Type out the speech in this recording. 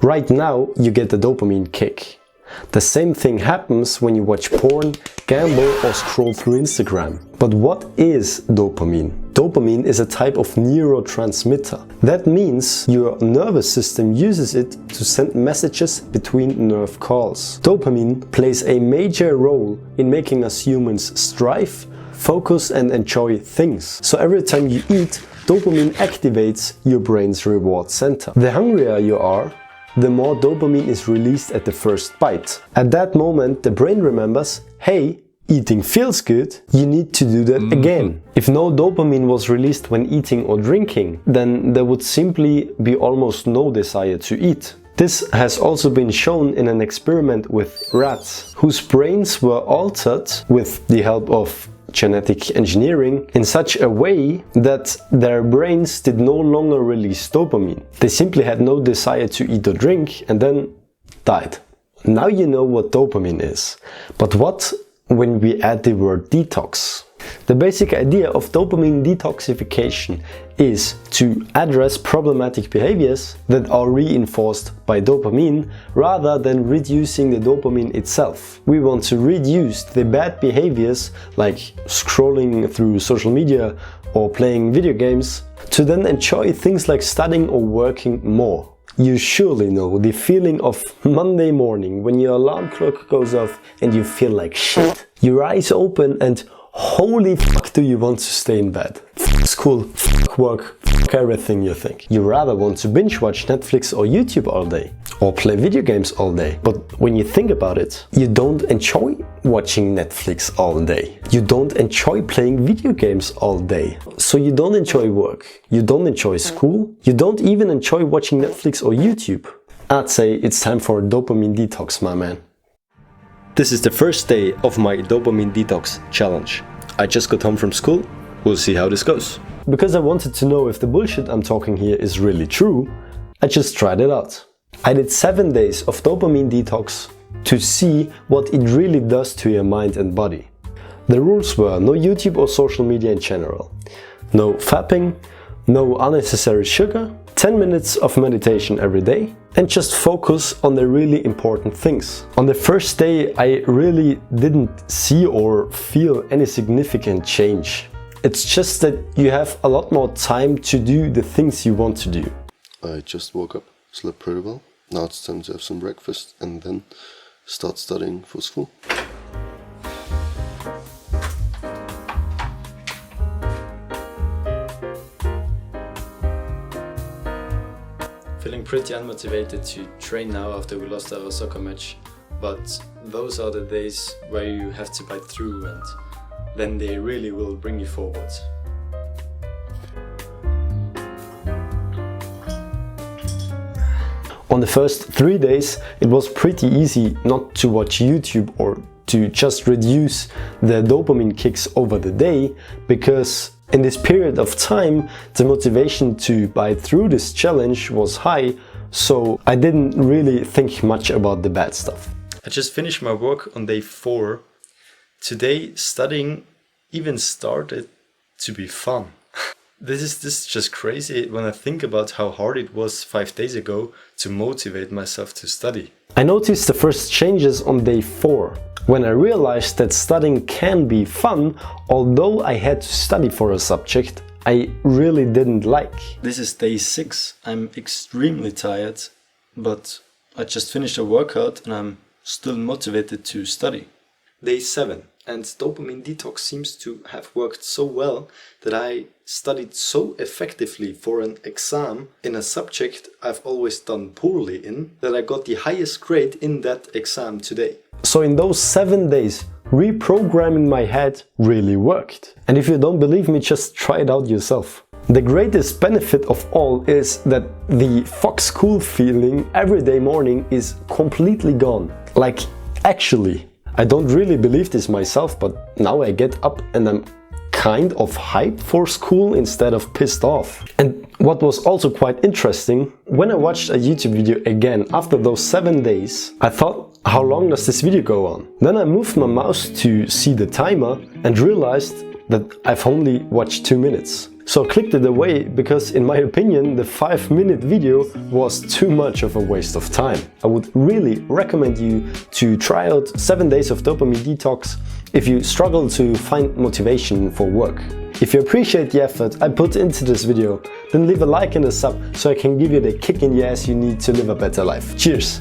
Right now you get the dopamine kick. The same thing happens when you watch porn, gamble or scroll through Instagram. But what is dopamine? Dopamine is a type of neurotransmitter. That means your nervous system uses it to send messages between nerve calls. Dopamine plays a major role in making us humans strive, focus and enjoy things. So every time you eat, dopamine activates your brain's reward center. The hungrier you are, the more dopamine is released at the first bite. At that moment, the brain remembers, hey, eating feels good, you need to do that again. If no dopamine was released when eating or drinking, then there would simply be almost no desire to eat. This has also been shown in an experiment with rats, whose brains were altered with the help of genetic engineering in such a way that their brains did no longer release dopamine. They simply had no desire to eat or drink and then died. Now you know what dopamine is. But what when we add the word detox? The basic idea of dopamine detoxification is to address problematic behaviors that are reinforced by dopamine rather than reducing the dopamine itself. We want to reduce the bad behaviors like scrolling through social media or playing video games to then enjoy things like studying or working more. You surely know the feeling of Monday morning when your alarm clock goes off and you feel like shit. Your eyes open and holy fuck do you want to stay in bed. Fuck school, fuck work, fuck everything you think. You rather want to binge watch Netflix or YouTube all day. Or play video games all day. But when you think about it, you don't enjoy watching Netflix all day. You don't enjoy playing video games all day. So you don't enjoy work. You don't enjoy school. You don't even enjoy watching Netflix or YouTube. I'd say it's time for a dopamine detox, my man. This is the first day of my dopamine detox challenge. I just got home from school. We'll see how this goes. Because I wanted to know if the bullshit I'm talking here is really true, I just tried it out. I did 7 days of dopamine detox to see what it really does to your mind and body. The rules were no YouTube or social media in general, no fapping, no unnecessary sugar, 10 minutes of meditation every day, and just focus on the really important things. On the first day, I really didn't see or feel any significant change. It's just that you have a lot more time to do the things you want to do. I just woke up, slept pretty well. Now it's time to have some breakfast and then start studying for school. Feeling pretty unmotivated to train now after we lost our soccer match, but those are the days where you have to bite through and then they really will bring you forward. On the first 3 days, it was pretty easy not to watch YouTube or to just reduce the dopamine kicks over the day, because in this period of time, the motivation to bite through this challenge was high, so I didn't really think much about the bad stuff. I just finished my work on day 4. Today, studying even started to be fun. This is just crazy when I think about how hard it was 5 days ago to motivate myself to study. I noticed the first changes on day 4, when I realized that studying can be fun, although I had to study for a subject I really didn't like. This is day 6. I'm extremely tired, but I just finished a workout and I'm still motivated to study. Day 7. And dopamine detox seems to have worked so well that I studied so effectively for an exam in a subject I've always done poorly in, that I got the highest grade in that exam today. So in those 7 days, reprogramming my head really worked. And if you don't believe me, just try it out yourself. The greatest benefit of all is that the fuck school feeling every morning is completely gone. Like, actually. I don't really believe this myself, but now I get up and I'm kind of hyped for school instead of pissed off. And what was also quite interesting, when I watched a YouTube video again after those 7 days, I thought, how long does this video go on? Then I moved my mouse to see the timer and realized that I've only watched 2 minutes. So I clicked it away because in my opinion the 5-minute video was too much of a waste of time. I would really recommend you to try out 7 days of dopamine detox if you struggle to find motivation for work. If you appreciate the effort I put into this video, then leave a like and a sub so I can give you the kick in the ass you need to live a better life. Cheers!